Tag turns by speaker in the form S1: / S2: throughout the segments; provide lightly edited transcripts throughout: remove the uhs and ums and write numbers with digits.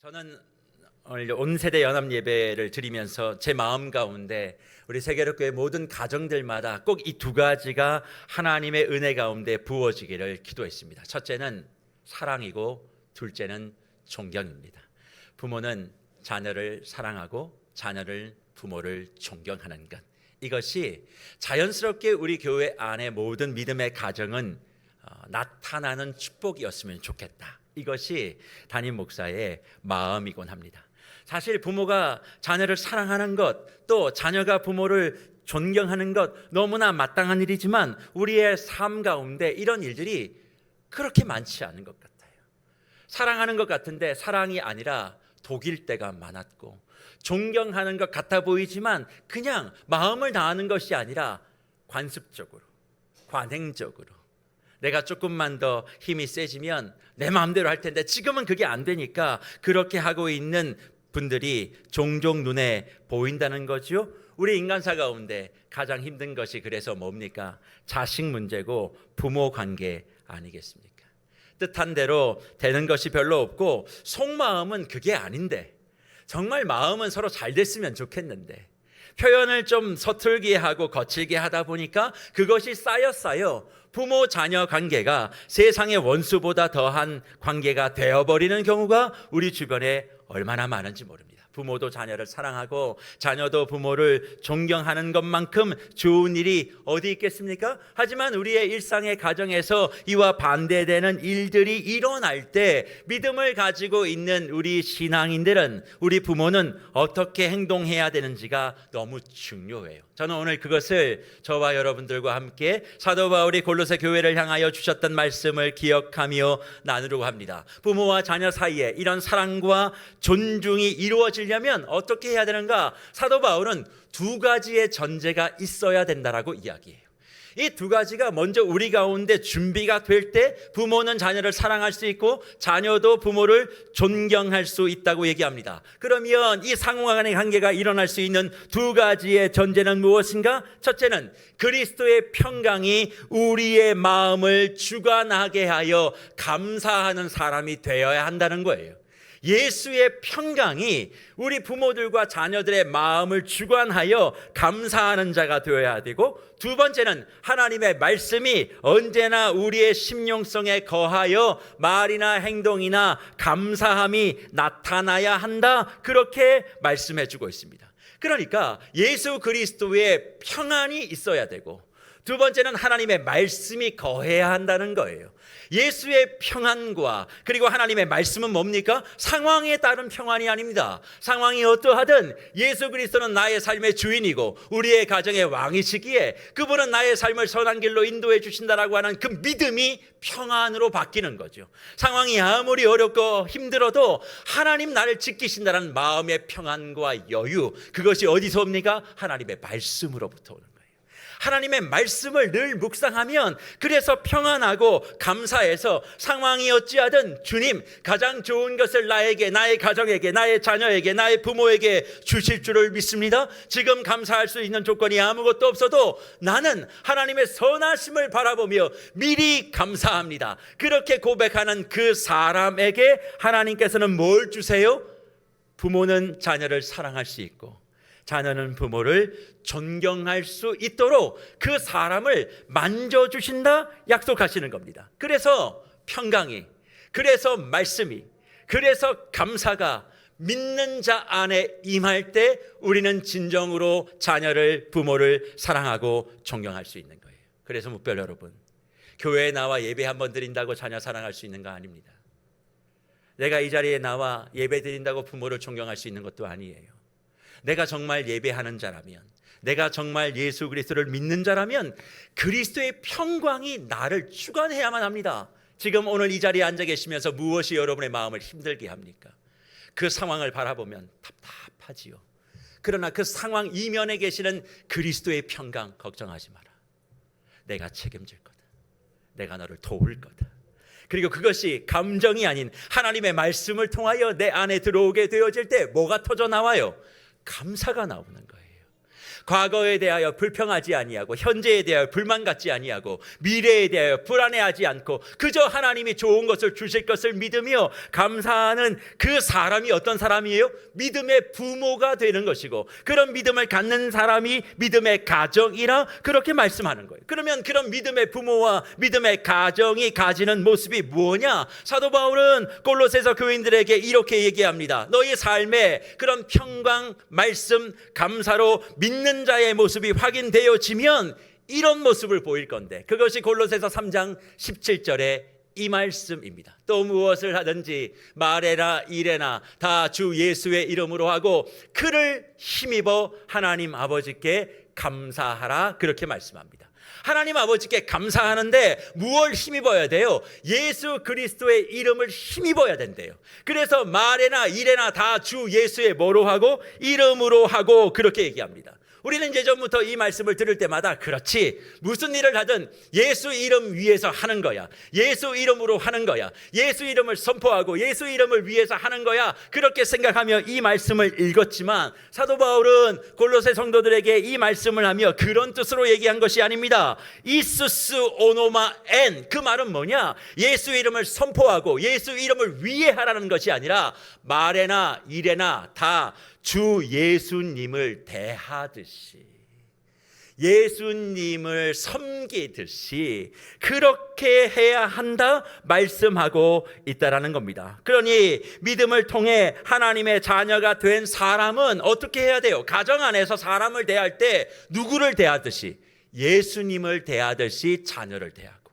S1: 저는 오늘 온 세대 연합 예배를 드리면서 제 마음 가운데 우리 세계롭교회 모든 가정들마다 꼭 이 두 가지가 하나님의 은혜 가운데 부어지기를 기도했습니다. 첫째는 사랑이고 둘째는 존경입니다. 부모는 자녀를 사랑하고 자녀를 부모를 존경하는 것, 이것이 자연스럽게 우리 교회 안에 모든 믿음의 가정은 나타나는 축복이었으면 좋겠다. 이것이 담임 목사의 마음이곤 합니다. 사실 부모가 자녀를 사랑하는 것, 또 자녀가 부모를 존경하는 것 너무나 마땅한 일이지만 우리의 삶 가운데 이런 일들이 그렇게 많지 않은 것 같아요. 사랑하는 것 같은데 사랑이 아니라 독일 때가 많았고, 존경하는 것 같아 보이지만 그냥 마음을 다하는 것이 아니라 관습적으로, 관행적으로, 내가 조금만 더 힘이 세지면 내 마음대로 할 텐데 지금은 그게 안 되니까 그렇게 하고 있는 분들이 종종 눈에 보인다는 거죠. 우리 인간사 가운데 가장 힘든 것이 그래서 뭡니까? 자식 문제고 부모 관계 아니겠습니까? 뜻한 대로 되는 것이 별로 없고 속마음은 그게 아닌데, 정말 마음은 서로 잘 됐으면 좋겠는데 표현을 좀 서툴게 하고 거칠게 하다 보니까 그것이 쌓여 부모 자녀 관계가 세상의 원수보다 더한 관계가 되어버리는 경우가 우리 주변에 얼마나 많은지 모릅니다. 부모도 자녀를 사랑하고 자녀도 부모를 존경하는 것만큼 좋은 일이 어디 있겠습니까? 하지만 우리의 일상의 가정에서 이와 반대되는 일들이 일어날 때 믿음을 가지고 있는 우리 신앙인들은, 우리 부모는 어떻게 행동해야 되는지가 너무 중요해요. 저는 오늘 그것을 저와 여러분들과 함께 사도 바울이 골로새 교회를 향하여 주셨던 말씀을 기억하며 나누려고 합니다. 부모와 자녀 사이에 이런 사랑과 존중이 이루어지려면 어떻게 해야 되는가? 사도 바울은 두 가지의 전제가 있어야 된다라고 이야기해요. 이 두 가지가 먼저 우리 가운데 준비가 될 때 부모는 자녀를 사랑할 수 있고 자녀도 부모를 존경할 수 있다고 얘기합니다. 그러면 이 상호간의 관계가 일어날 수 있는 두 가지의 전제는 무엇인가? 첫째는 그리스도의 평강이 우리의 마음을 주관하게 하여 감사하는 사람이 되어야 한다는 거예요. 예수의 평강이 우리 부모들과 자녀들의 마음을 주관하여 감사하는 자가 되어야 되고, 두 번째는 하나님의 말씀이 언제나 우리의 심령성에 거하여 말이나 행동이나 감사함이 나타나야 한다, 그렇게 말씀해 주고 있습니다. 그러니까 예수 그리스도의 평안이 있어야 되고, 두 번째는 하나님의 말씀이 거해야 한다는 거예요. 예수의 평안과 그리고 하나님의 말씀은 뭡니까? 상황에 따른 평안이 아닙니다. 상황이 어떠하든 예수 그리스도는 나의 삶의 주인이고 우리의 가정의 왕이시기에 그분은 나의 삶을 선한 길로 인도해 주신다라고 하는 그 믿음이 평안으로 바뀌는 거죠. 상황이 아무리 어렵고 힘들어도 하나님 나를 지키신다는 마음의 평안과 여유, 그것이 어디서 옵니까? 하나님의 말씀으로부터 오는 거예요. 하나님의 말씀을 늘 묵상하면 그래서 평안하고 감사해서 상황이 어찌하든 주님 가장 좋은 것을 나에게, 나의 가정에게, 나의 자녀에게, 나의 부모에게 주실 줄을 믿습니다. 지금 감사할 수 있는 조건이 아무것도 없어도 나는 하나님의 선하심을 바라보며 미리 감사합니다. 그렇게 고백하는 그 사람에게 하나님께서는 뭘 주세요? 부모는 자녀를 사랑할 수 있고 자녀는 부모를 존경할 수 있도록 그 사람을 만져주신다 약속하시는 겁니다. 그래서 평강이, 그래서 말씀이, 그래서 감사가 믿는 자 안에 임할 때 우리는 진정으로 자녀를, 부모를 사랑하고 존경할 수 있는 거예요. 그래서 묵별 여러분, 교회에 나와 예배 한번 드린다고 자녀 사랑할 수 있는 거 아닙니다. 내가 이 자리에 나와 예배 드린다고 부모를 존경할 수 있는 것도 아니에요. 내가 정말 예배하는 자라면, 내가 정말 예수 그리스도를 믿는 자라면 그리스도의 평강이 나를 주관해야만 합니다. 지금 오늘 이 자리에 앉아 계시면서 무엇이 여러분의 마음을 힘들게 합니까? 그 상황을 바라보면 답답하지요. 그러나 그 상황 이면에 계시는 그리스도의 평강 걱정하지 마라. 내가 책임질 거다. 내가 너를 도울 거다. 그리고 그것이 감정이 아닌 하나님의 말씀을 통하여 내 안에 들어오게 되어질 때 뭐가 터져 나와요? 감사가 나오는 거예요. 과거에 대하여 불평하지 아니하고 현재에 대하여 불만 갖지 아니하고 미래에 대하여 불안해하지 않고 그저 하나님이 좋은 것을 주실 것을 믿으며 감사하는 그 사람이 어떤 사람이에요? 믿음의 부모가 되는 것이고, 그런 믿음을 갖는 사람이 믿음의 가정이라 그렇게 말씀하는 거예요. 그러면 그런 믿음의 부모와 믿음의 가정이 가지는 모습이 뭐냐? 사도 바울은 골로새서 교인들에게 이렇게 얘기합니다. 너희 삶에 그런 평강, 말씀, 감사로 믿는 자의 모습이 확인되어지면 이런 모습을 보일 건데, 그것이 골로새서 3장 17절에 이 말씀입니다. 또 무엇을 하든지 말해나 이래나 다 주 예수의 이름으로 하고 그를 힘입어 하나님 아버지께 감사하라, 그렇게 말씀합니다. 하나님 아버지께 감사하는데 무엇을 힘입어야 돼요? 예수 그리스도의 이름을 힘입어야 된대요. 그래서 말해나 이래나 다 주 예수의 뭐로 하고? 이름으로 하고, 그렇게 얘기합니다. 우리는 예전부터 이 말씀을 들을 때마다 그렇지, 무슨 일을 하든 예수 이름 위에서 하는 거야, 예수 이름으로 하는 거야, 예수 이름을 선포하고 예수 이름을 위해서 하는 거야, 그렇게 생각하며 이 말씀을 읽었지만 사도 바울은 골로새 성도들에게 이 말씀을 하며 그런 뜻으로 얘기한 것이 아닙니다. 이수스 오노마 엔, 그 말은 뭐냐? 예수 이름을 선포하고 예수 이름을 위해 하라는 것이 아니라 말에나 이래나 다 주 예수님을 대하듯이, 예수님을 섬기듯이 그렇게 해야 한다 말씀하고 있다라는 겁니다. 그러니 믿음을 통해 하나님의 자녀가 된 사람은 어떻게 해야 돼요? 가정 안에서 사람을 대할 때 누구를 대하듯이? 예수님을 대하듯이 자녀를 대하고,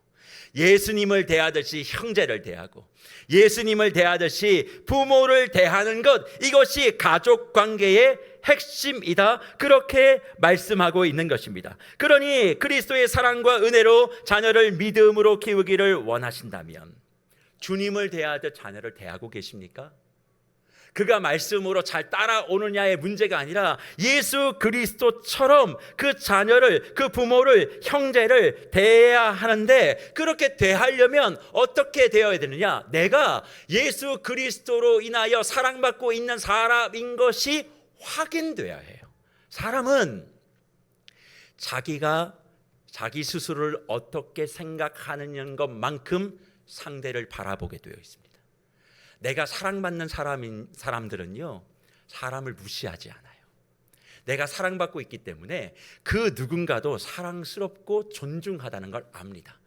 S1: 예수님을 대하듯이 형제를 대하고, 예수님을 대하듯이 부모를 대하는 것, 이것이 가족 관계의 핵심이다, 그렇게 말씀하고 있는 것입니다. 그러니 그리스도의 사랑과 은혜로 자녀를 믿음으로 키우기를 원하신다면 주님을 대하듯 자녀를 대하고 계십니까? 그가 말씀으로 잘 따라오느냐의 문제가 아니라 예수 그리스도처럼 그 자녀를, 그 부모를, 형제를 대해야 하는데, 그렇게 대하려면 어떻게 되어야 되느냐? 내가 예수 그리스도로 인하여 사랑받고 있는 사람인 것이 확인되어야 해요. 사람은 자기가 자기 스스로를 어떻게 생각하는 것만큼 상대를 바라보게 되어 있습니다. 내가 사랑받는 사람들은요, 사람을 무시하지 않아요. 내가 사랑받고 있기 때문에 그 누군가도 사랑스럽고 존중하다는 걸 압니다.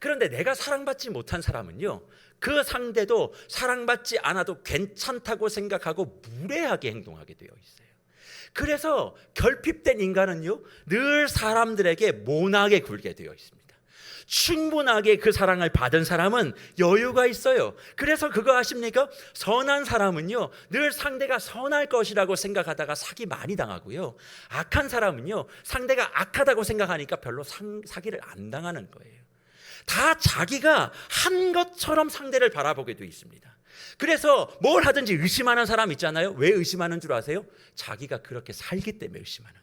S1: 그런데 내가 사랑받지 못한 사람은요, 그 상대도 사랑받지 않아도 괜찮다고 생각하고 무례하게 행동하게 되어 있어요. 그래서 결핍된 인간은요, 늘 사람들에게 모나게 굴게 되어 있습니다. 충분하게 그 사랑을 받은 사람은 여유가 있어요. 그래서 그거 아십니까? 선한 사람은요, 늘 상대가 선할 것이라고 생각하다가 사기 많이 당하고요, 악한 사람은요, 상대가 악하다고 생각하니까 별로 사기를 안 당하는 거예요. 다 자기가 한 것처럼 상대를 바라보게 되어 있습니다. 그래서 뭘 하든지 의심하는 사람 있잖아요. 왜 의심하는 줄 아세요? 자기가 그렇게 살기 때문에 의심하는 거예요.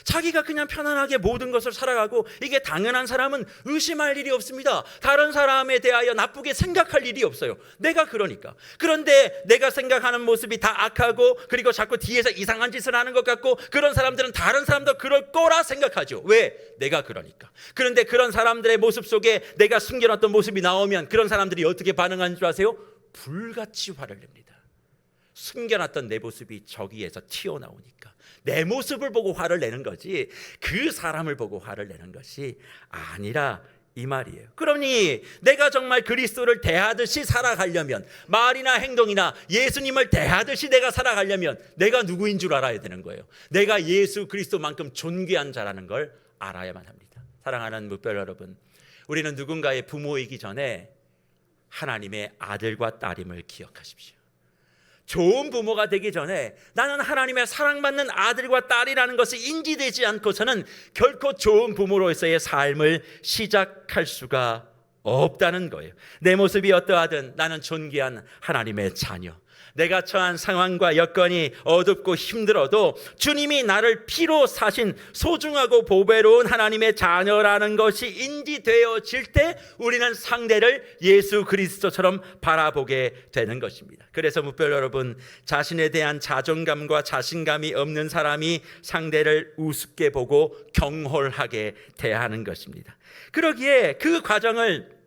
S1: 자기가 그냥 편안하게 모든 것을 살아가고 이게 당연한 사람은 의심할 일이 없습니다. 다른 사람에 대하여 나쁘게 생각할 일이 없어요. 내가 그러니까. 그런데 내가 생각하는 모습이 다 악하고, 그리고 자꾸 뒤에서 이상한 짓을 하는 것 같고, 그런 사람들은 다른 사람도 그럴 거라 생각하죠. 왜? 내가 그러니까. 그런데 그런 사람들의 모습 속에 내가 숨겨놨던 모습이 나오면 그런 사람들이 어떻게 반응하는 줄 아세요? 불같이 화를 냅니다. 숨겨놨던 내 모습이 저기에서 튀어나오니까 내 모습을 보고 화를 내는 거지, 그 사람을 보고 화를 내는 것이 아니라 이 말이에요. 그러니 내가 정말 그리스도를 대하듯이 살아가려면, 말이나 행동이나 예수님을 대하듯이 내가 살아가려면 내가 누구인 줄 알아야 되는 거예요. 내가 예수 그리스도만큼 존귀한 자라는 걸 알아야만 합니다. 사랑하는 묵별 여러분, 우리는 누군가의 부모이기 전에 하나님의 아들과 딸임을 기억하십시오. 좋은 부모가 되기 전에 나는 하나님의 사랑받는 아들과 딸이라는 것이 인지되지 않고서는 결코 좋은 부모로서의 삶을 시작할 수가 없다는 거예요. 내 모습이 어떠하든 나는 존귀한 하나님의 자녀, 내가 처한 상황과 여건이 어둡고 힘들어도 주님이 나를 피로 사신 소중하고 보배로운 하나님의 자녀라는 것이 인지되어질 때 우리는 상대를 예수 그리스도처럼 바라보게 되는 것입니다. 그래서 무별 여러분, 자신에 대한 자존감과 자신감이 없는 사람이 상대를 우습게 보고 경홀하게 대하는 것입니다. 그러기에 그 과정을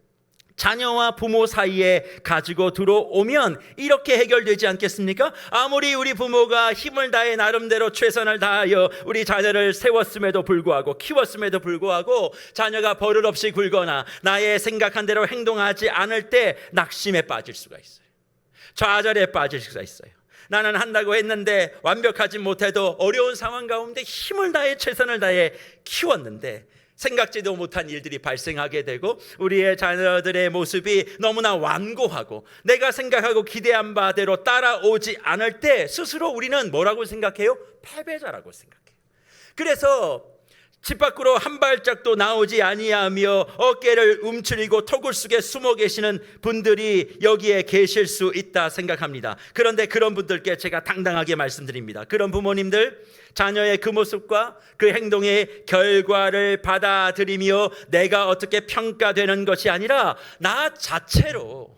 S1: 자녀와 부모 사이에 가지고 들어오면 이렇게 해결되지 않겠습니까? 아무리 우리 부모가 힘을 다해 나름대로 최선을 다하여 우리 자녀를 세웠음에도 불구하고, 키웠음에도 불구하고 자녀가 버릇없이 굴거나 나의 생각한 대로 행동하지 않을 때 낙심에 빠질 수가 있어요. 좌절에 빠질 수가 있어요. 나는 한다고 했는데 완벽하지 못해도 어려운 상황 가운데 힘을 다해 최선을 다해 키웠는데 생각지도 못한 일들이 발생하게 되고 우리의 자녀들의 모습이 너무나 완고하고 내가 생각하고 기대한 바대로 따라오지 않을 때 스스로 우리는 뭐라고 생각해요? 패배자라고 생각해요. 그래서 집 밖으로 한 발짝도 나오지 아니하며 어깨를 움츠리고 토굴 속에 숨어 계시는 분들이 여기에 계실 수 있다 생각합니다. 그런데 그런 분들께 제가 당당하게 말씀드립니다. 그런 부모님들, 자녀의 그 모습과 그 행동의 결과를 받아들이며 내가 어떻게 평가되는 것이 아니라 나 자체로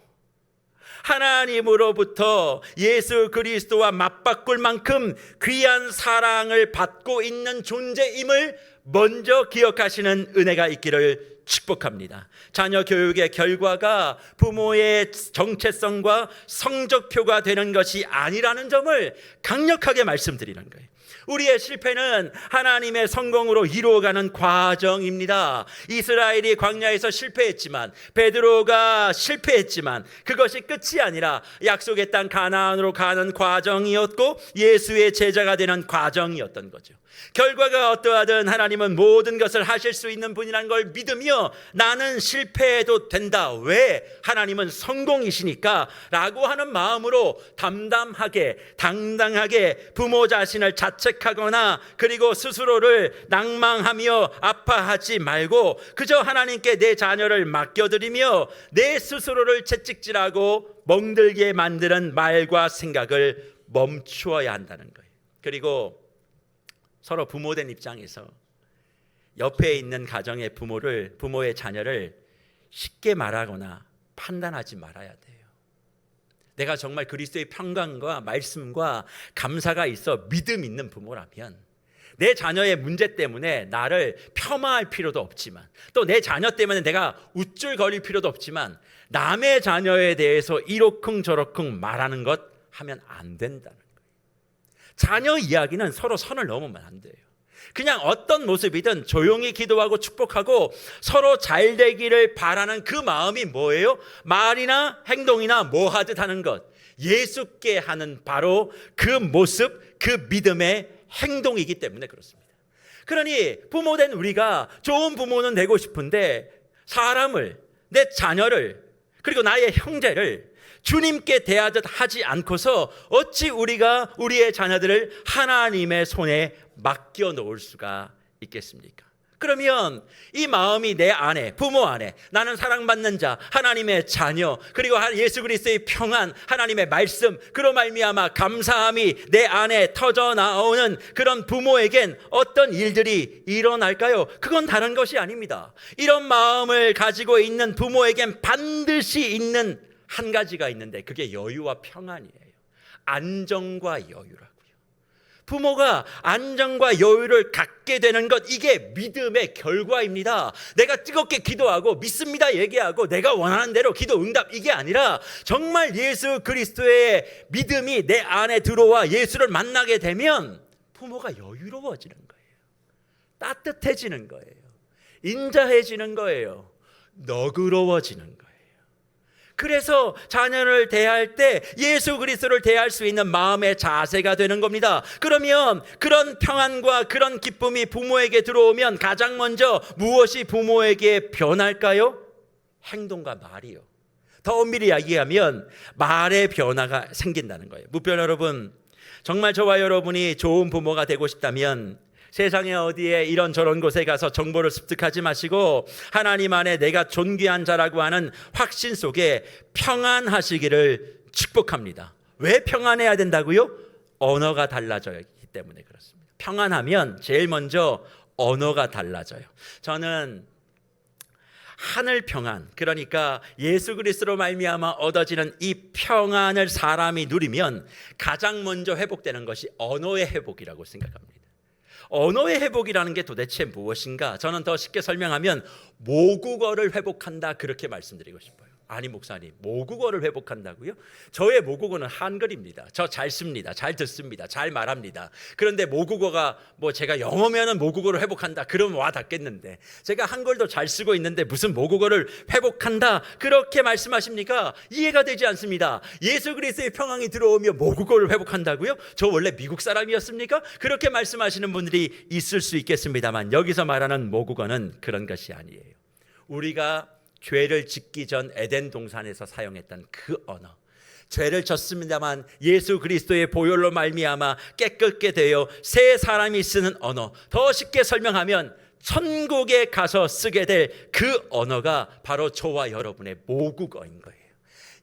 S1: 하나님으로부터 예수 그리스도와 맞바꿀 만큼 귀한 사랑을 받고 있는 존재임을 먼저 기억하시는 은혜가 있기를 축복합니다. 자녀 교육의 결과가 부모의 정체성과 성적표가 되는 것이 아니라는 점을 강력하게 말씀드리는 거예요. 우리의 실패는 하나님의 성공으로 이루어가는 과정입니다. 이스라엘이 광야에서 실패했지만, 베드로가 실패했지만 그것이 끝이 아니라 약속의 땅 가나안으로 가는 과정이었고 예수의 제자가 되는 과정이었던 거죠. 결과가 어떠하든 하나님은 모든 것을 하실 수 있는 분이라는 걸 믿으며 나는 실패해도 된다. 왜? 하나님은 성공이시니까 라고 하는 마음으로 담담하게 당당하게 부모 자신을 자책하거나 그리고 스스로를 낭망하며 아파하지 말고 그저 하나님께 내 자녀를 맡겨드리며 내 스스로를 채찍질하고 멍들게 만드는 말과 생각을 멈추어야 한다는 거예요. 그리고 서로 부모된 입장에서 옆에 있는 가정의 부모의 자녀를 쉽게 말하거나 판단하지 말아야 돼요. 내가 정말 그리스도의 평강과 말씀과 감사가 있어 믿음 있는 부모라면 내 자녀의 문제 때문에 나를 폄하할 필요도 없지만 또 내 자녀 때문에 내가 우쭐거릴 필요도 없지만 남의 자녀에 대해서 이러쿵저러쿵 말하는 것 하면 안 된다는 거예요. 자녀 이야기는 서로 선을 넘으면 안 돼요. 그냥 어떤 모습이든 조용히 기도하고 축복하고 서로 잘 되기를 바라는 그 마음이 뭐예요? 말이나 행동이나 뭐 하듯 하는 것, 예수께 하는 바로 그 모습, 그 믿음의 행동이기 때문에 그렇습니다. 그러니 부모된 우리가 좋은 부모는 되고 싶은데 사람을, 내 자녀를, 그리고 나의 형제를 주님께 대하듯 하지 않고서 어찌 우리가 우리의 자녀들을 하나님의 손에 맡겨 놓을 수가 있겠습니까? 그러면 이 마음이 내 안에, 부모 안에 나는 사랑받는 자, 하나님의 자녀, 그리고 예수 그리스도의 평안, 하나님의 말씀, 그로 말미암아 감사함이 내 안에 터져 나오는 그런 부모에겐 어떤 일들이 일어날까요? 그건 다른 것이 아닙니다. 이런 마음을 가지고 있는 부모에겐 반드시 있는 한 가지가 있는데 그게 여유와 평안이에요. 안정과 여유라고요. 부모가 안정과 여유를 갖게 되는 것, 이게 믿음의 결과입니다. 내가 뜨겁게 기도하고 믿습니다 얘기하고 내가 원하는 대로 기도 응답 이게 아니라 정말 예수 그리스도의 믿음이 내 안에 들어와 예수를 만나게 되면 부모가 여유로워지는 거예요. 따뜻해지는 거예요. 인자해지는 거예요. 너그러워지는 거예요. 그래서 자녀를 대할 때 예수 그리스도를 대할 수 있는 마음의 자세가 되는 겁니다. 그러면 그런 평안과 그런 기쁨이 부모에게 들어오면 가장 먼저 무엇이 부모에게 변할까요? 행동과 말이요. 더 엄밀히 이야기하면 말의 변화가 생긴다는 거예요. 무별 여러분, 정말 저와 여러분이 좋은 부모가 되고 싶다면 세상에 어디에 이런저런 곳에 가서 정보를 습득하지 마시고 하나님 안에 내가 존귀한 자라고 하는 확신 속에 평안하시기를 축복합니다. 왜 평안해야 된다고요? 언어가 달라졌기 때문에 그렇습니다. 평안하면 제일 먼저 언어가 달라져요. 저는 하늘 평안, 그러니까 예수 그리스도로 말미암아 얻어지는 이 평안을 사람이 누리면 가장 먼저 회복되는 것이 언어의 회복이라고 생각합니다. 언어의 회복이라는 게 도대체 무엇인가? 저는 더 쉽게 설명하면 모국어를 회복한다, 그렇게 말씀드리고 싶어요. 아니 목사님, 모국어를 회복한다고요? 저의 모국어는 한글입니다. 저 잘 씁니다. 잘 듣습니다. 잘 말합니다. 그런데 모국어가 제가 영어면은 모국어를 회복한다 그러면 와 닿겠는데, 제가 한글도 잘 쓰고 있는데 무슨 모국어를 회복한다 그렇게 말씀하십니까? 이해가 되지 않습니다. 예수 그리스도의 평안이 들어오며 모국어를 회복한다고요? 저 원래 미국 사람이었습니까? 그렇게 말씀하시는 분들이 있을 수 있겠습니다만, 여기서 말하는 모국어는 그런 것이 아니에요. 우리가 죄를 짓기 전 에덴 동산에서 사용했던 그 언어, 죄를 졌습니다만 예수 그리스도의 보혈로 말미암아 깨끗게 되어 새 사람이 쓰는 언어, 더 쉽게 설명하면 천국에 가서 쓰게 될 그 언어가 바로 저와 여러분의 모국어인 거예요.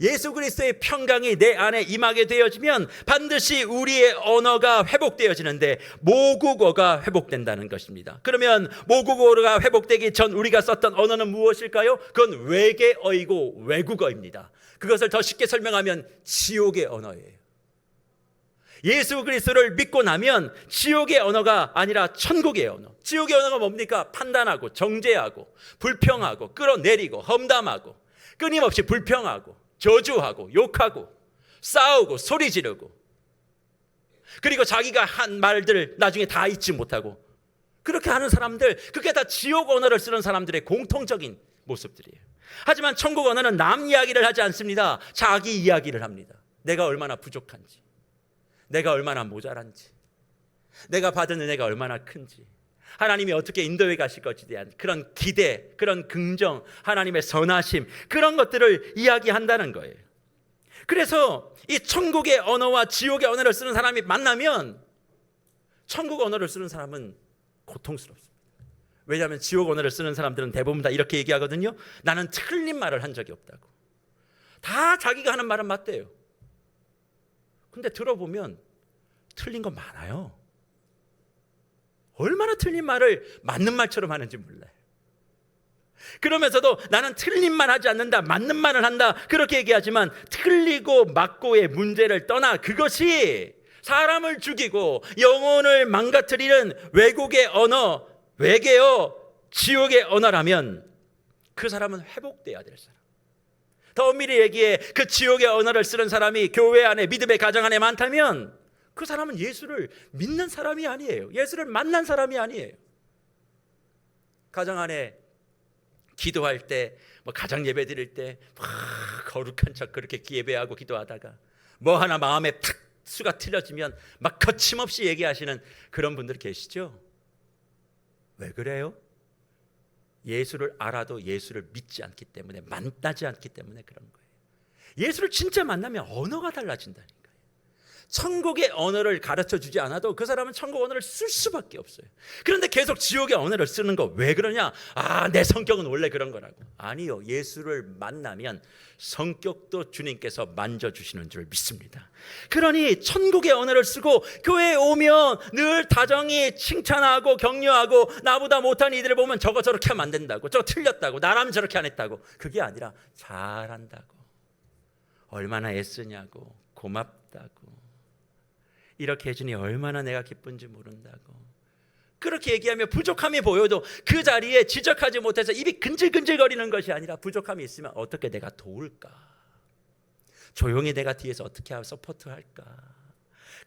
S1: 예수 그리스도의 평강이 내 안에 임하게 되어지면 반드시 우리의 언어가 회복되어지는데 모국어가 회복된다는 것입니다. 그러면 모국어가 회복되기 전 우리가 썼던 언어는 무엇일까요? 그건 외계어이고 외국어입니다. 그것을 더 쉽게 설명하면 지옥의 언어예요. 예수 그리스도를 믿고 나면 지옥의 언어가 아니라 천국의 언어. 지옥의 언어가 뭡니까? 판단하고 정죄하고 불평하고 끌어내리고 험담하고 끊임없이 불평하고 저주하고 욕하고 싸우고 소리 지르고, 그리고 자기가 한 말들을 나중에 다 잊지 못하고, 그렇게 하는 사람들, 그게 다 지옥 언어를 쓰는 사람들의 공통적인 모습들이에요. 하지만 천국 언어는 남 이야기를 하지 않습니다. 자기 이야기를 합니다. 내가 얼마나 부족한지, 내가 얼마나 모자란지, 내가 받은 은혜가 얼마나 큰지, 하나님이 어떻게 인도해 가실 것에 대한 그런 기대, 그런 긍정, 하나님의 선하심, 그런 것들을 이야기한다는 거예요. 그래서 이 천국의 언어와 지옥의 언어를 쓰는 사람이 만나면 천국 언어를 쓰는 사람은 고통스럽습니다. 왜냐하면 지옥 언어를 쓰는 사람들은 대부분 다 이렇게 얘기하거든요. 나는 틀린 말을 한 적이 없다고. 다 자기가 하는 말은 맞대요. 근데 들어보면 틀린 거 많아요. 얼마나 틀린 말을 맞는 말처럼 하는지 몰라요. 그러면서도 나는 틀린 말 하지 않는다, 맞는 말을 한다, 그렇게 얘기하지만 틀리고 맞고의 문제를 떠나 그것이 사람을 죽이고 영혼을 망가뜨리는 외국의 언어, 외계어, 지옥의 언어라면 그 사람은 회복돼야 될 사람. 더 엄밀히 얘기해, 그 지옥의 언어를 쓰는 사람이 교회 안에, 믿음의 가정 안에 많다면 그 사람은 예수를 믿는 사람이 아니에요. 예수를 만난 사람이 아니에요. 가정 안에 기도할 때, 가정 예배 드릴 때 거룩한 척 그렇게 예배하고 기도하다가 하나 마음에 탁 수가 틀려지면 막 거침없이 얘기하시는 그런 분들 계시죠? 왜 그래요? 예수를 알아도 예수를 믿지 않기 때문에, 만나지 않기 때문에 그런 거예요. 예수를 진짜 만나면 언어가 달라진다니까요. 천국의 언어를 가르쳐 주지 않아도 그 사람은 천국 언어를 쓸 수밖에 없어요. 그런데 계속 지옥의 언어를 쓰는 거 왜 그러냐? 내 성격은 원래 그런 거라고. 아니요, 예수를 만나면 성격도 주님께서 만져주시는 줄 믿습니다. 그러니 천국의 언어를 쓰고 교회에 오면 늘 다정히 칭찬하고 격려하고, 나보다 못한 이들을 보면 저거 저렇게 하면 안 된다고, 저거 틀렸다고, 나라면 저렇게 안 했다고, 그게 아니라 잘한다고, 얼마나 애쓰냐고, 고맙다고, 이렇게 해주니 얼마나 내가 기쁜지 모른다고, 그렇게 얘기하며 부족함이 보여도 그 자리에 지적하지 못해서 입이 근질근질거리는 것이 아니라, 부족함이 있으면 어떻게 내가 도울까, 조용히 내가 뒤에서 어떻게 서포트할까,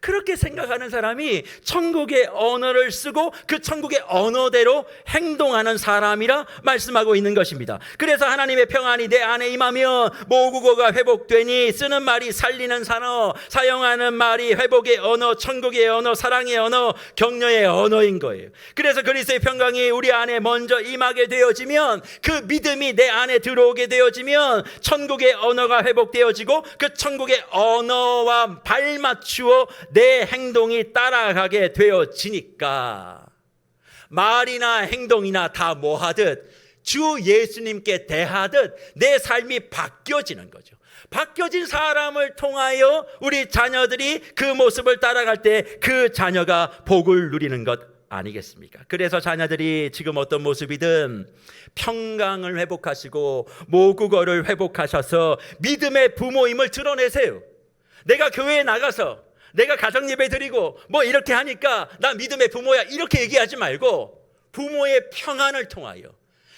S1: 그렇게 생각하는 사람이 천국의 언어를 쓰고 그 천국의 언어대로 행동하는 사람이라 말씀하고 있는 것입니다. 그래서 하나님의 평안이 내 안에 임하면 모국어가 회복되니 쓰는 말이 살리는 산어, 사용하는 말이 회복의 언어, 천국의 언어, 사랑의 언어, 격려의 언어인 거예요. 그래서 그리스도의 평강이 우리 안에 먼저 임하게 되어지면, 그 믿음이 내 안에 들어오게 되어지면 천국의 언어가 회복되어지고 그 천국의 언어와 발맞추어 내 행동이 따라가게 되어지니까 말이나 행동이나 다 뭐하듯 주 예수님께 대하듯 내 삶이 바뀌어지는 거죠. 바뀌어진 사람을 통하여 우리 자녀들이 그 모습을 따라갈 때 그 자녀가 복을 누리는 것 아니겠습니까? 그래서 자녀들이 지금 어떤 모습이든 평강을 회복하시고 모국어를 회복하셔서 믿음의 부모임을 드러내세요. 내가 교회에 나가서 내가 가정예배 드리고 뭐 이렇게 하니까 나 믿음의 부모야 이렇게 얘기하지 말고 부모의 평안을 통하여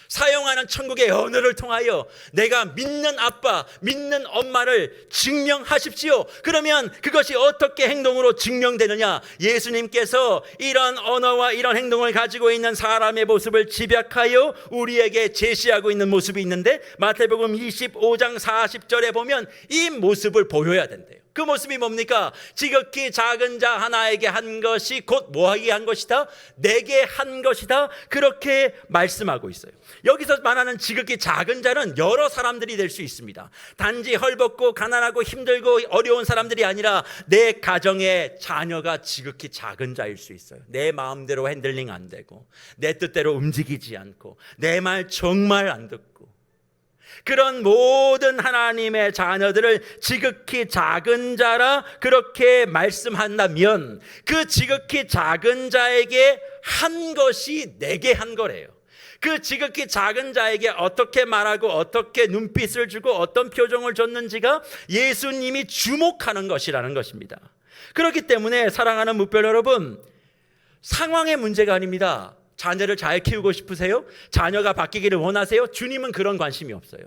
S1: 사용하는 천국의 언어를 통하여 내가 믿는 아빠, 믿는 엄마를 증명하십시오. 그러면 그것이 어떻게 행동으로 증명되느냐? 예수님께서 이런 언어와 이런 행동을 가지고 있는 사람의 모습을 집약하여 우리에게 제시하고 있는 모습이 있는데 마태복음 25장 40절에 보면 이 모습을 보여야 된대요. 그 모습이 뭡니까? 지극히 작은 자 하나에게 한 것이 곧 뭐하게 한 것이다? 내게 한 것이다. 그렇게 말씀하고 있어요. 여기서 말하는 지극히 작은 자는 여러 사람들이 될 수 있습니다. 단지 헐벗고 가난하고 힘들고 어려운 사람들이 아니라 내 가정의 자녀가 지극히 작은 자일 수 있어요. 내 마음대로 핸들링 안 되고 내 뜻대로 움직이지 않고 내 말 정말 안 듣고 그런 모든 하나님의 자녀들을 지극히 작은 자라 그렇게 말씀한다면 그 지극히 작은 자에게 한 것이 내게 한 거래요. 그 지극히 작은 자에게 어떻게 말하고 어떻게 눈빛을 주고 어떤 표정을 줬는지가 예수님이 주목하는 것이라는 것입니다. 그렇기 때문에 사랑하는 묵별 여러분, 상황의 문제가 아닙니다. 자녀를 잘 키우고 싶으세요? 자녀가 바뀌기를 원하세요? 주님은 그런 관심이 없어요.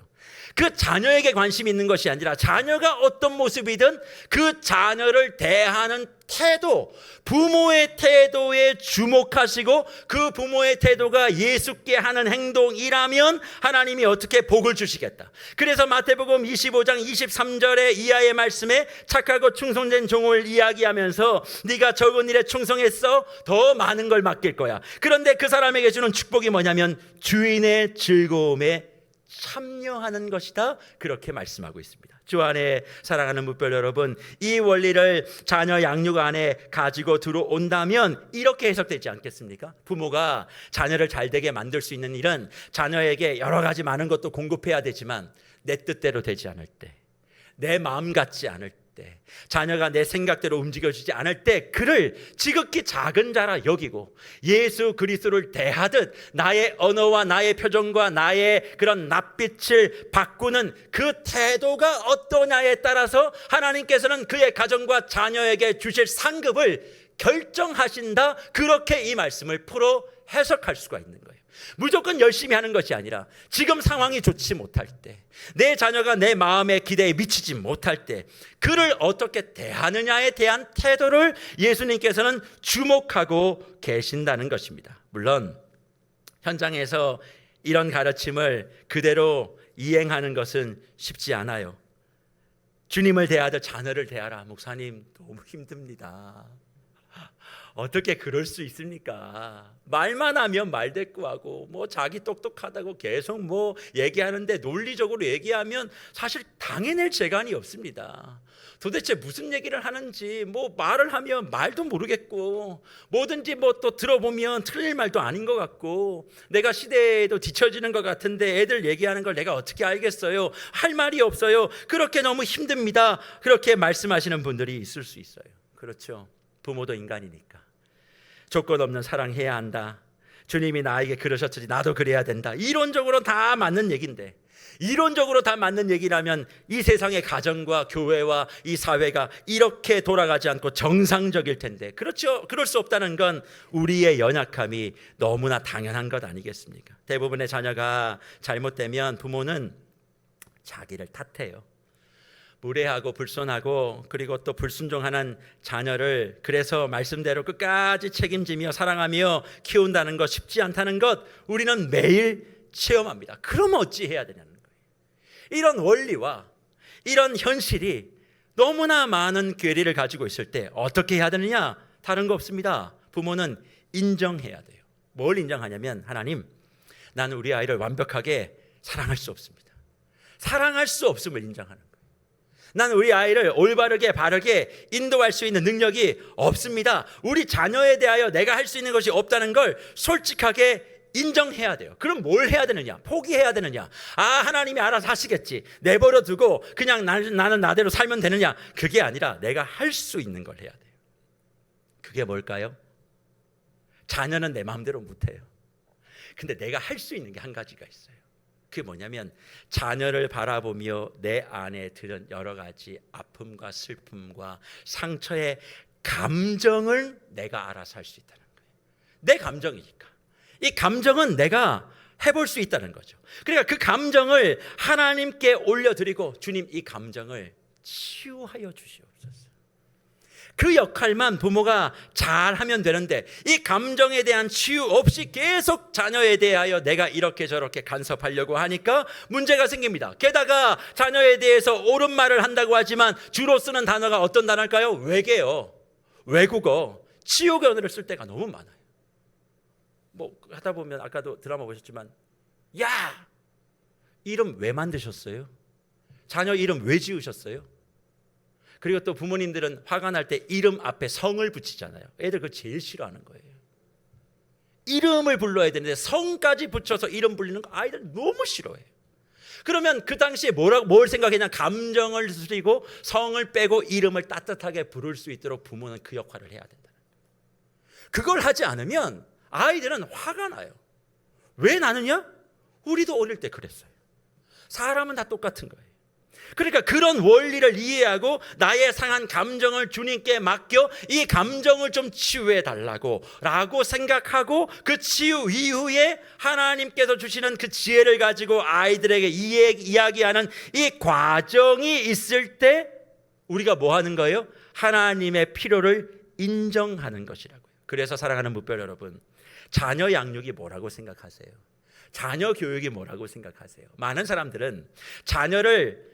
S1: 그 자녀에게 관심이 있는 것이 아니라 자녀가 어떤 모습이든 그 자녀를 대하는 태도, 부모의 태도에 주목하시고 그 부모의 태도가 예수께 하는 행동이라면 하나님이 어떻게 복을 주시겠다. 그래서 마태복음 25장 23절의 이하의 말씀에 착하고 충성된 종을 이야기하면서 네가 적은 일에 충성했어 더 많은 걸 맡길 거야. 그런데 그 사람에게 주는 축복이 뭐냐면 주인의 즐거움에 참여하는 것이다. 그렇게 말씀하고 있습니다. 주 안에 사랑하는 묵별 여러분, 이 원리를 자녀 양육 안에 가지고 들어온다면 이렇게 해석되지 않겠습니까? 부모가 자녀를 잘되게 만들 수 있는 일은 자녀에게 여러 가지 많은 것도 공급해야 되지만 내 뜻대로 되지 않을 때, 내 마음 같지 않을 때, 자녀가 내 생각대로 움직여지지 않을 때 그를 지극히 작은 자라 여기고 예수 그리스도를 대하듯 나의 언어와 나의 표정과 나의 그런 낯빛을 바꾸는 그 태도가 어떠냐에 따라서 하나님께서는 그의 가정과 자녀에게 주실 상급을 결정하신다. 그렇게 이 말씀을 풀어 해석할 수가 있는 거예요. 무조건 열심히 하는 것이 아니라 지금 상황이 좋지 못할 때, 내 자녀가 내 마음의 기대에 미치지 못할 때 그를 어떻게 대하느냐에 대한 태도를 예수님께서는 주목하고 계신다는 것입니다. 물론 현장에서 이런 가르침을 그대로 이행하는 것은 쉽지 않아요. 주님을 대하듯 자녀를 대하라. 목사님 너무 힘듭니다. 어떻게 그럴 수 있습니까? 말만 하면 말대꾸하고 뭐 자기 똑똑하다고 계속 뭐 얘기하는데 논리적으로 얘기하면 사실 당해낼 재간이 없습니다. 도대체 무슨 얘기를 하는지 뭐 말을 하면 말도 모르겠고 뭐든지 뭐 또 들어보면 틀릴 말도 아닌 것 같고 내가 시대에도 뒤처지는 것 같은데 애들 얘기하는 걸 내가 어떻게 알겠어요? 할 말이 없어요. 그렇게 너무 힘듭니다. 그렇게 말씀하시는 분들이 있을 수 있어요. 그렇죠. 부모도 인간이니까 조건 없는 사랑해야 한다. 주님이 나에게 그러셨으니 나도 그래야 된다. 이론적으로 다 맞는 얘기인데, 이론적으로 다 맞는 얘기라면 이 세상의 가정과 교회와 이 사회가 이렇게 돌아가지 않고 정상적일 텐데, 그렇죠. 그럴 수 없다는 건 우리의 연약함이 너무나 당연한 것 아니겠습니까? 대부분의 자녀가 잘못되면 부모는 자기를 탓해요. 무례하고 불손하고 그리고 또 불순종하는 자녀를 그래서 말씀대로 끝까지 책임지며 사랑하며 키운다는 것 쉽지 않다는 것 우리는 매일 체험합니다. 그러면 어찌해야 되냐는 거예요. 이런 원리와 이런 현실이 너무나 많은 괴리를 가지고 있을 때 어떻게 해야 되느냐? 다른 거 없습니다. 부모는 인정해야 돼요. 뭘 인정하냐면 하나님, 나는 우리 아이를 완벽하게 사랑할 수 없습니다. 사랑할 수 없음을 인정하는 거예요. 나는 우리 아이를 올바르게 바르게 인도할 수 있는 능력이 없습니다. 우리 자녀에 대하여 내가 할 수 있는 것이 없다는 걸 솔직하게 인정해야 돼요. 그럼 뭘 해야 되느냐? 포기해야 되느냐? 하나님이 알아서 하시겠지. 내버려 두고 그냥 나는 나대로 살면 되느냐? 그게 아니라 내가 할 수 있는 걸 해야 돼요. 그게 뭘까요? 자녀는 내 마음대로 못해요. 근데 내가 할 수 있는 게 한 가지가 있어요. 그게 뭐냐면 자녀를 바라보며 내 안에 들은 여러 가지 아픔과 슬픔과 상처의 감정을 내가 알아서 할 수 있다는 거예요. 내 감정이니까. 이 감정은 내가 해볼 수 있다는 거죠. 그러니까 그 감정을 하나님께 올려드리고 주님 이 감정을 치유하여 주시옵소서. 그 역할만 부모가 잘하면 되는데 이 감정에 대한 치유 없이 계속 자녀에 대하여 내가 이렇게 저렇게 간섭하려고 하니까 문제가 생깁니다. 게다가 자녀에 대해서 옳은 말을 한다고 하지만 주로 쓰는 단어가 어떤 단어일까요? 외계어, 외국어, 치욕의 언어를 쓸 때가 너무 많아요. 뭐 하다 보면 아까도 드라마 보셨지만 야! 이름 왜 만드셨어요? 자녀 이름 왜 지으셨어요? 그리고 또 부모님들은 화가 날 때 이름 앞에 성을 붙이잖아요. 애들 그거 제일 싫어하는 거예요. 이름을 불러야 되는데 성까지 붙여서 이름 불리는 거 아이들 너무 싫어해요. 그러면 그 당시에 뭘 생각했냐? 감정을 쓰리고 성을 빼고 이름을 따뜻하게 부를 수 있도록 부모는 그 역할을 해야 된다. 그걸 하지 않으면 아이들은 화가 나요. 왜 나느냐? 우리도 어릴 때 그랬어요. 사람은 다 똑같은 거예요. 그러니까 그런 원리를 이해하고 나의 상한 감정을 주님께 맡겨 이 감정을 좀 치유해 달라고 라고 생각하고 그 치유 이후에 하나님께서 주시는 그 지혜를 가지고 아이들에게 이야기하는 이 과정이 있을 때 우리가 뭐 하는 거예요? 하나님의 필요를 인정하는 것이라고요. 그래서 사랑하는 무별 여러분, 자녀 양육이 뭐라고 생각하세요? 자녀 교육이 뭐라고 생각하세요? 많은 사람들은 자녀를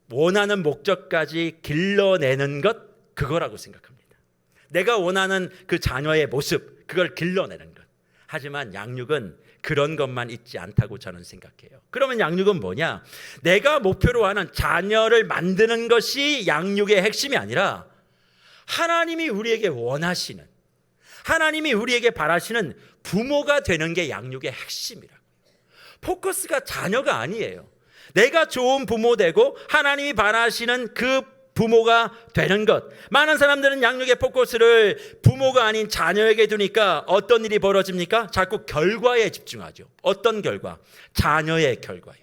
S1: 원하는 목적까지 길러내는 것, 그거라고 생각합니다. 내가 원하는 그 자녀의 모습, 그걸 길러내는 것. 하지만 양육은 그런 것만 있지 않다고 저는 생각해요. 그러면 양육은 뭐냐? 내가 목표로 하는 자녀를 만드는 것이 양육의 핵심이 아니라 하나님이 우리에게 원하시는, 하나님이 우리에게 바라시는 부모가 되는 게 양육의 핵심이라고요. 포커스가 자녀가 아니에요. 내가 좋은 부모 되고 하나님이 바라시는 그 부모가 되는 것. 많은 사람들은 양육의 포커스를 부모가 아닌 자녀에게 두니까 어떤 일이 벌어집니까? 자꾸 결과에 집중하죠. 어떤 결과? 자녀의 결과요.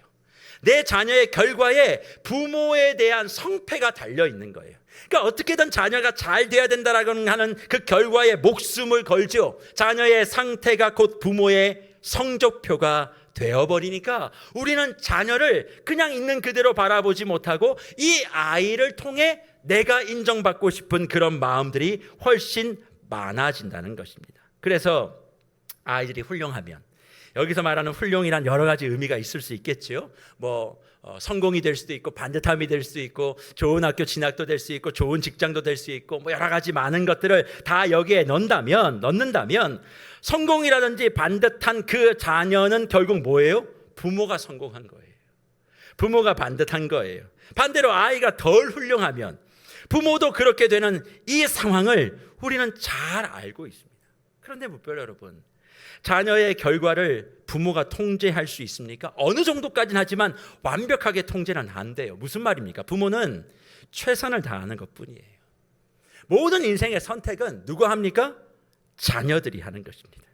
S1: 내 자녀의 결과에 부모에 대한 성패가 달려 있는 거예요. 그러니까 어떻게든 자녀가 잘 돼야 된다라고 하는 그 결과에 목숨을 걸죠. 자녀의 상태가 곧 부모의 성적표가 되어버리니까 우리는 자녀를 그냥 있는 그대로 바라보지 못하고 이 아이를 통해 내가 인정받고 싶은 그런 마음들이 훨씬 많아진다는 것입니다. 그래서 아이들이 훌륭하면, 여기서 말하는 훌륭이란 여러 가지 의미가 있을 수 있겠죠. 성공이 될 수도 있고 반듯함이 될 수도 있고 좋은 학교 진학도 될 수 있고 좋은 직장도 될 수 있고 여러 가지 많은 것들을 다 여기에 넣는다면 성공이라든지 반듯한 그 자녀는 결국 뭐예요? 부모가 성공한 거예요. 부모가 반듯한 거예요. 반대로 아이가 덜 훌륭하면 부모도 그렇게 되는 이 상황을 우리는 잘 알고 있습니다. 그런데 무별 여러분, 자녀의 결과를 부모가 통제할 수 있습니까? 어느 정도까지는 하지만 완벽하게 통제는 안 돼요. 무슨 말입니까? 부모는 최선을 다하는 것뿐이에요. 모든 인생의 선택은 누가 합니까? 자녀들이 하는 것입니다.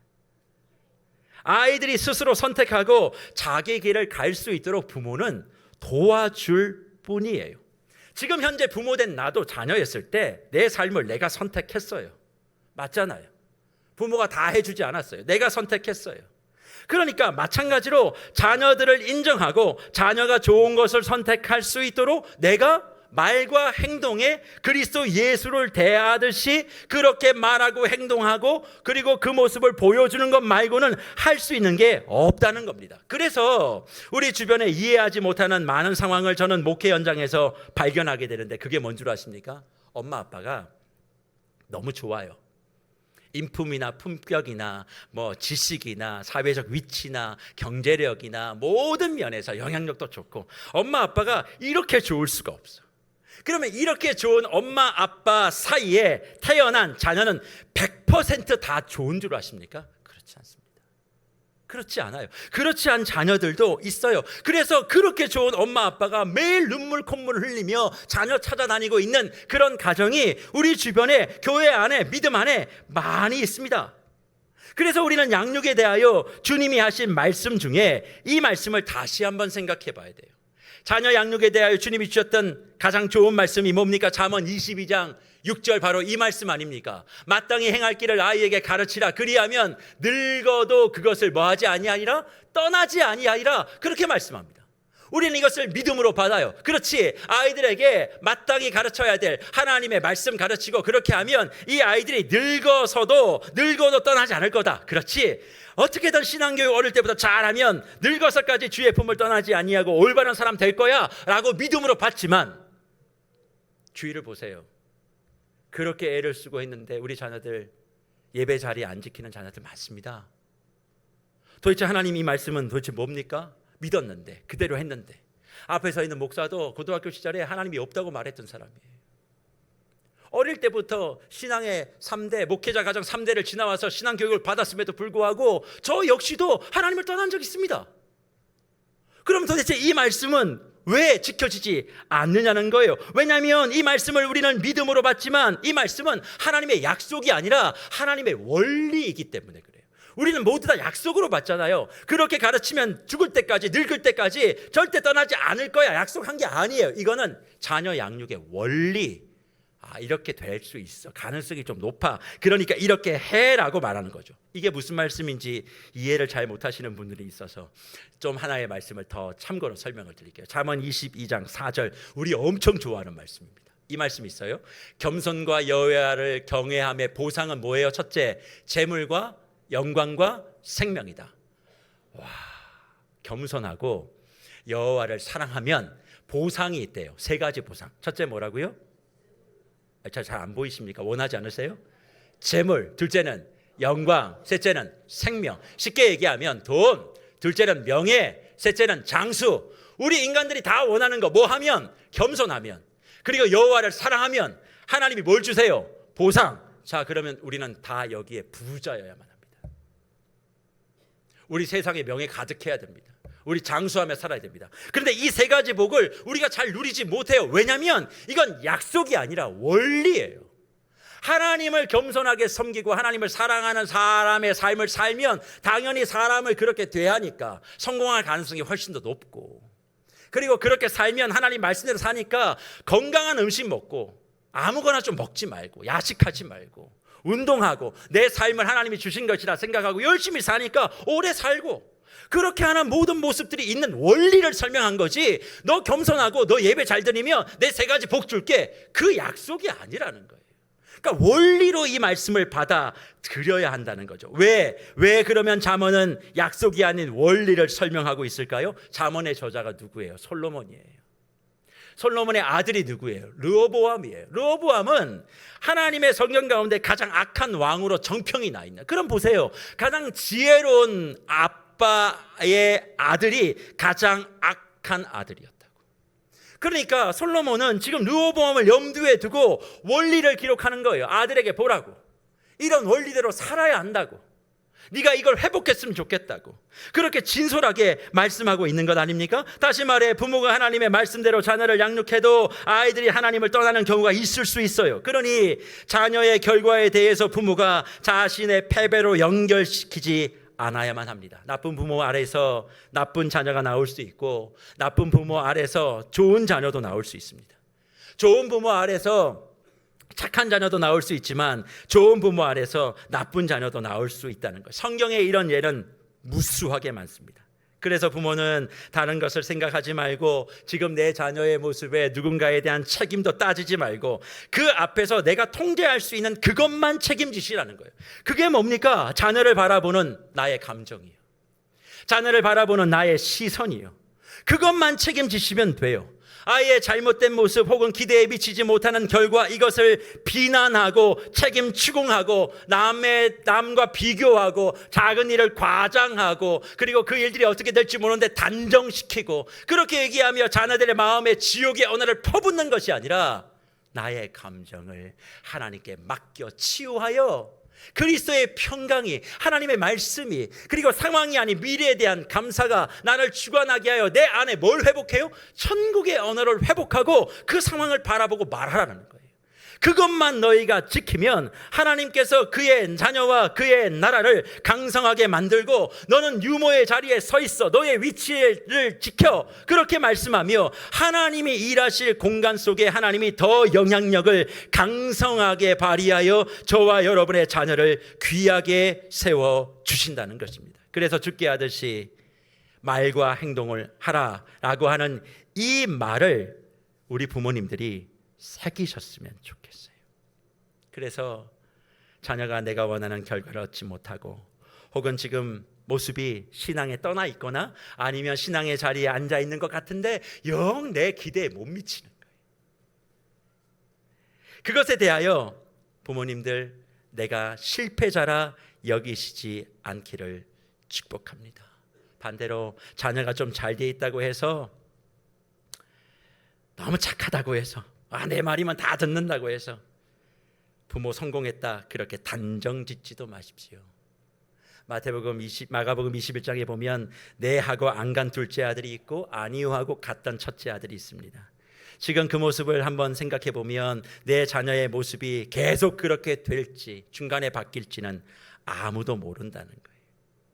S1: 아이들이 스스로 선택하고 자기 길을 갈 수 있도록 부모는 도와줄 뿐이에요. 지금 현재 부모된 나도 자녀였을 때 내 삶을 내가 선택했어요. 맞잖아요. 부모가 다 해주지 않았어요. 내가 선택했어요. 그러니까 마찬가지로 자녀들을 인정하고 자녀가 좋은 것을 선택할 수 있도록 내가 말과 행동에 그리스도 예수를 대하듯이 그렇게 말하고 행동하고 그리고 그 모습을 보여주는 것 말고는 할 수 있는 게 없다는 겁니다. 그래서 우리 주변에 이해하지 못하는 많은 상황을 저는 목회 현장에서 발견하게 되는데, 그게 뭔 줄 아십니까? 엄마 아빠가 너무 좋아요. 인품이나 품격이나 지식이나 사회적 위치나 경제력이나 모든 면에서 영향력도 좋고 엄마 아빠가 이렇게 좋을 수가 없어. 그러면 이렇게 좋은 엄마 아빠 사이에 태어난 자녀는 100% 다 좋은 줄 아십니까? 그렇지 않습니다. 그렇지 않아요. 그렇지 않은 자녀들도 있어요. 그래서 그렇게 좋은 엄마 아빠가 매일 눈물 콧물을 흘리며 자녀 찾아다니고 있는 그런 가정이 우리 주변에, 교회 안에, 믿음 안에 많이 있습니다. 그래서 우리는 양육에 대하여 주님이 하신 말씀 중에 이 말씀을 다시 한번 생각해 봐야 돼요. 자녀 양육에 대하여 주님이 주셨던 가장 좋은 말씀이 뭡니까? 잠언 22장 6절, 바로 이 말씀 아닙니까? 마땅히 행할 길을 아이에게 가르치라. 그리하면 늙어도 그것을 뭐하지 아니하리라? 떠나지 아니하리라. 그렇게 말씀합니다. 우리는 이것을 믿음으로 받아요. 그렇지, 아이들에게 마땅히 가르쳐야 될 하나님의 말씀 가르치고 그렇게 하면 이 아이들이 늙어도 떠나지 않을 거다. 그렇지, 어떻게든 신앙교육 어릴 때부터 잘하면 늙어서까지 주의 품을 떠나지 아니하고 올바른 사람 될 거야 라고 믿음으로 받지만, 주의를 보세요. 그렇게 애를 쓰고 했는데 우리 자녀들 예배 자리에 안 지키는 자녀들 많습니다. 도대체 하나님 이 말씀은 도대체 뭡니까? 믿었는데, 그대로 했는데. 앞에 서 있는 목사도 고등학교 시절에 하나님이 없다고 말했던 사람이에요. 어릴 때부터 신앙의 3대, 목회자 가정 3대를 지나와서 신앙교육을 받았음에도 불구하고 저 역시도 하나님을 떠난 적이 있습니다. 그럼 도대체 이 말씀은 왜 지켜지지 않느냐는 거예요. 왜냐하면 이 말씀을 우리는 믿음으로 받지만 이 말씀은 하나님의 약속이 아니라 하나님의 원리이기 때문에 그래요. 우리는 모두 다 약속으로 받잖아요. 그렇게 가르치면 죽을 때까지, 늙을 때까지 절대 떠나지 않을 거야, 약속한 게 아니에요. 이거는 자녀 양육의 원리. 이렇게 될 수 있어, 가능성이 좀 높아, 그러니까 이렇게 해라고 말하는 거죠. 이게 무슨 말씀인지 이해를 잘 못하시는 분들이 있어서 좀 하나의 말씀을 더 참고로 설명을 드릴게요. 잠언 22장 4절, 우리 엄청 좋아하는 말씀입니다. 이 말씀이 있어요. 겸손과 여호와를 경외함의 보상은 뭐예요? 첫째, 재물과 영광과 생명이다. 와, 겸손하고 여호와를 사랑하면 보상이 있대요. 3가지 보상. 첫째 뭐라고요? 잘 안 보이십니까? 원하지 않으세요? 재물, 둘째는 영광, 셋째는 생명. 쉽게 얘기하면 돈, 둘째는 명예, 셋째는 장수. 우리 인간들이 다 원하는 거 뭐 하면? 겸손하면, 그리고 여호와를 사랑하면 하나님이 뭘 주세요? 보상. 자, 그러면 우리는 다 여기에 부자여야만 합니다. 우리 세상에 명예 가득해야 됩니다. 우리 장수하며 살아야 됩니다. 그런데 이 3가지 복을 우리가 잘 누리지 못해요. 왜냐하면 이건 약속이 아니라 원리예요. 하나님을 겸손하게 섬기고 하나님을 사랑하는 사람의 삶을 살면 당연히 사람을 그렇게 대하니까 성공할 가능성이 훨씬 더 높고, 그리고 그렇게 살면 하나님 말씀대로 사니까 건강한 음식 먹고 아무거나 좀 먹지 말고 야식하지 말고 운동하고 내 삶을 하나님이 주신 것이라 생각하고 열심히 사니까 오래 살고, 그렇게 하는 모든 모습들이 있는 원리를 설명한 거지, 너 겸손하고 너 예배 잘 드리면 내 3가지 복 줄게, 그 약속이 아니라는 거예요. 그러니까 원리로 이 말씀을 받아들여야 한다는 거죠. 왜 그러면 잠언은 약속이 아닌 원리를 설명하고 있을까요? 잠언의 저자가 누구예요? 솔로몬이에요. 솔로몬의 아들이 누구예요? 르호보암이에요. 르호보암은 하나님의 성경 가운데 가장 악한 왕으로 정평이 나 있는, 그럼 보세요, 가장 지혜로운 아빠의 아들이 가장 악한 아들이었다고. 그러니까 솔로몬은 지금 르호보암을 염두에 두고 원리를 기록하는 거예요. 아들에게 보라고, 이런 원리대로 살아야 한다고, 네가 이걸 회복했으면 좋겠다고, 그렇게 진솔하게 말씀하고 있는 것 아닙니까? 다시 말해, 부모가 하나님의 말씀대로 자녀를 양육해도 아이들이 하나님을 떠나는 경우가 있을 수 있어요. 그러니 자녀의 결과에 대해서 부모가 자신의 패배로 연결시키지 않아야만 합니다. 나쁜 부모 아래서 나쁜 자녀가 나올 수 있고, 나쁜 부모 아래서 좋은 자녀도 나올 수 있습니다. 좋은 부모 아래서 착한 자녀도 나올 수 있지만 좋은 부모 아래서 나쁜 자녀도 나올 수 있다는 것. 성경에 이런 예는 무수하게 많습니다. 그래서 부모는 다른 것을 생각하지 말고 지금 내 자녀의 모습에 누군가에 대한 책임도 따지지 말고 그 앞에서 내가 통제할 수 있는 그것만 책임지시라는 거예요. 그게 뭡니까? 자녀를 바라보는 나의 감정이요, 자녀를 바라보는 나의 시선이요. 그것만 책임지시면 돼요. 아이의 잘못된 모습 혹은 기대에 미치지 못하는 결과, 이것을 비난하고 책임 추궁하고 남과 비교하고 작은 일을 과장하고, 그리고 그 일들이 어떻게 될지 모르는데 단정시키고, 그렇게 얘기하며 자녀들의 마음에 지옥의 언어를 퍼붓는 것이 아니라 나의 감정을 하나님께 맡겨 치유하여 그리스도의 평강이, 하나님의 말씀이, 그리고 상황이 아닌 미래에 대한 감사가 나를 주관하게 하여 내 안에 뭘 회복해요? 천국의 언어를 회복하고 그 상황을 바라보고 말하라는 거예요. 그것만 너희가 지키면 하나님께서 그의 자녀와 그의 나라를 강성하게 만들고 너는 유모의 자리에 서 있어 너의 위치를 지켜, 그렇게 말씀하며 하나님이 일하실 공간 속에 하나님이 더 영향력을 강성하게 발휘하여 저와 여러분의 자녀를 귀하게 세워주신다는 것입니다. 그래서 주께 하듯이 말과 행동을 하라라고 하는 이 말을 우리 부모님들이 새기셨으면 좋겠어요. 그래서 자녀가 내가 원하는 결과를 얻지 못하고 혹은 지금 모습이 신앙에 떠나 있거나 아니면 신앙의 자리에 앉아 있는 것 같은데 영 내 기대에 못 미치는 거예요. 그것에 대하여 부모님들, 내가 실패자라 여기시지 않기를 축복합니다. 반대로 자녀가 좀 잘 돼 있다고 해서, 너무 착하다고 해서, 내 말이면 다 듣는다고 해서 부모 성공했다 그렇게 단정 짓지도 마십시오. 마가복음 21장에 보면 네하고 안 간 둘째 아들이 있고 아니오하고 갔던 첫째 아들이 있습니다. 지금 그 모습을 한번 생각해 보면 내 자녀의 모습이 계속 그렇게 될지 중간에 바뀔지는 아무도 모른다는 거예요.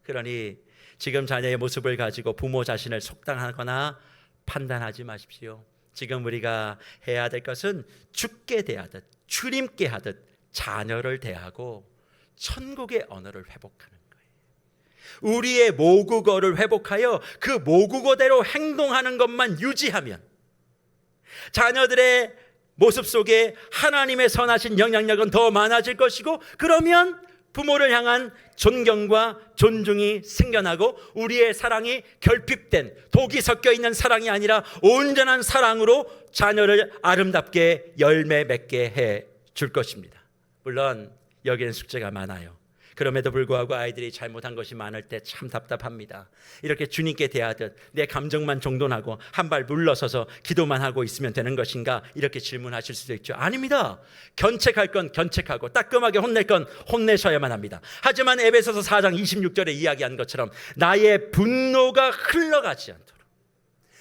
S1: 그러니 지금 자녀의 모습을 가지고 부모 자신을 속단하거나 판단하지 마십시오. 지금 우리가 해야 될 것은 주께 대하듯 주님께 하듯 자녀를 대하고 천국의 언어를 회복하는 거예요. 우리의 모국어를 회복하여 그 모국어대로 행동하는 것만 유지하면 자녀들의 모습 속에 하나님의 선하신 영향력은 더 많아질 것이고, 그러면 부모를 향한 존경과 존중이 생겨나고 우리의 사랑이 결핍된 독이 섞여 있는 사랑이 아니라 온전한 사랑으로 자녀를 아름답게 열매 맺게 해 줄 것입니다. 물론 여기는 숙제가 많아요. 그럼에도 불구하고 아이들이 잘못한 것이 많을 때 참 답답합니다. 이렇게 주님께 대하듯 내 감정만 정돈하고 한 발 물러서서 기도만 하고 있으면 되는 것인가, 이렇게 질문하실 수도 있죠. 아닙니다. 견책할 건 견책하고 따끔하게 혼낼 건 혼내셔야만 합니다. 하지만 에베소서 4장 26절에 이야기한 것처럼 나의 분노가 흘러가지 않도록,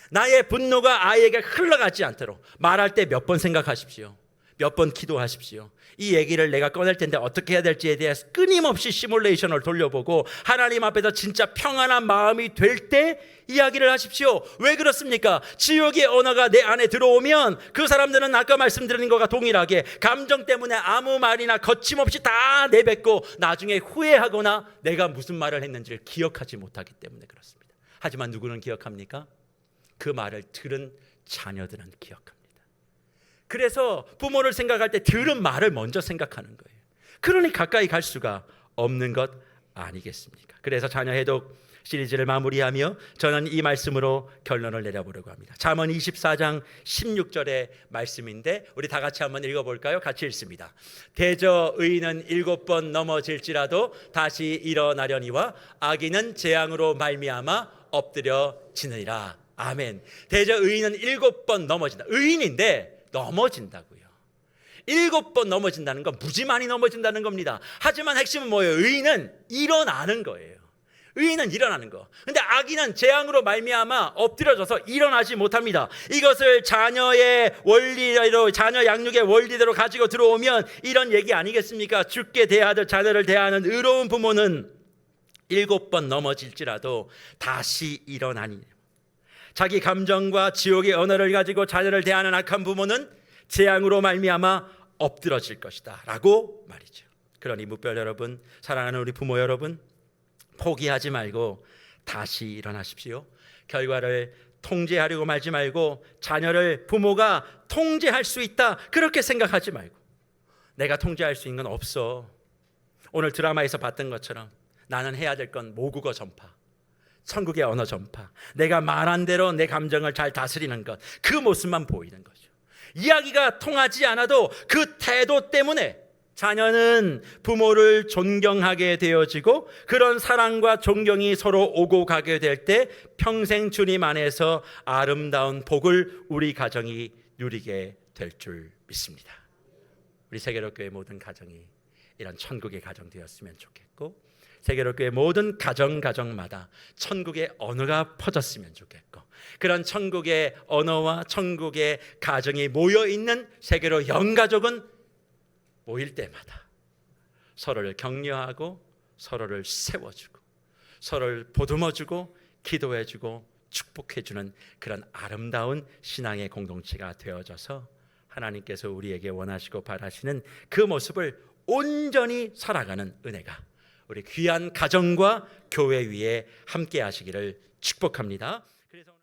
S1: 나의 분노가 아이에게 흘러가지 않도록 말할 때 몇 번 생각하십시오. 몇 번 기도하십시오. 이 얘기를 내가 꺼낼 텐데 어떻게 해야 될지에 대해서 끊임없이 시뮬레이션을 돌려보고 하나님 앞에서 진짜 평안한 마음이 될 때 이야기를 하십시오. 왜 그렇습니까? 지옥의 언어가 내 안에 들어오면 그 사람들은 아까 말씀드린 것과 동일하게 감정 때문에 아무 말이나 거침없이 다 내뱉고 나중에 후회하거나 내가 무슨 말을 했는지를 기억하지 못하기 때문에 그렇습니다. 하지만 누구는 기억합니까? 그 말을 들은 자녀들은 기억합니다. 그래서 부모를 생각할 때 들은 말을 먼저 생각하는 거예요. 그러니 가까이 갈 수가 없는 것 아니겠습니까? 그래서 자녀 해독 시리즈를 마무리하며 저는 이 말씀으로 결론을 내려보려고 합니다. 잠언 24장 16절의 말씀인데 우리 다 같이 한번 읽어볼까요? 같이 읽습니다. 대저 의인은 7번 넘어질지라도 다시 일어나려니와 악인은 재앙으로 말미암아 엎드려지느니라. 아멘. 대저 의인은 7번 넘어진다. 의인인데 넘어진다고요. 7번 넘어진다는 건 무지 많이 넘어진다는 겁니다. 하지만 핵심은 뭐예요? 의인은 일어나는 거예요. 의인은 일어나는 거. 근데 악인은 재앙으로 말미암아 엎드려져서 일어나지 못합니다. 이것을 자녀의 원리대로, 자녀 양육의 원리대로 가지고 들어오면 이런 얘기 아니겠습니까? 주께 대하듯 자녀를 대하는 의로운 부모는 7번 넘어질지라도 다시 일어나니, 자기 감정과 지옥의 언어를 가지고 자녀를 대하는 악한 부모는 재앙으로 말미암아 엎드러질 것이다 라고 말이죠. 그러니 무별 여러분, 사랑하는 우리 부모 여러분, 포기하지 말고 다시 일어나십시오. 결과를 통제하려고 말지 말고 자녀를 부모가 통제할 수 있다 그렇게 생각하지 말고, 내가 통제할 수 있는 건 없어. 오늘 드라마에서 봤던 것처럼 나는 해야 될 건 모국어 전파, 천국의 언어 전파, 내가 말한 대로 내 감정을 잘 다스리는 것, 그 모습만 보이는 거죠. 이야기가 통하지 않아도 그 태도 때문에 자녀는 부모를 존경하게 되어지고 그런 사랑과 존경이 서로 오고 가게 될 때 평생 주님 안에서 아름다운 복을 우리 가정이 누리게 될 줄 믿습니다. 우리 세계로교회 모든 가정이 이런 천국의 가정 되었으면 좋겠고, 세계로교회 모든 가정마다 천국의 언어가 퍼졌으면 좋겠고, 그런 천국의 언어와 천국의 가정이 모여있는 세계로 영가족은 모일 때마다 서로를 격려하고 서로를 세워주고 서로를 보듬어주고 기도해주고 축복해주는 그런 아름다운 신앙의 공동체가 되어져서 하나님께서 우리에게 원하시고 바라시는 그 모습을 온전히 살아가는 은혜가 우리 귀한 가정과 교회 위에 함께 하시기를 축복합니다. 그래서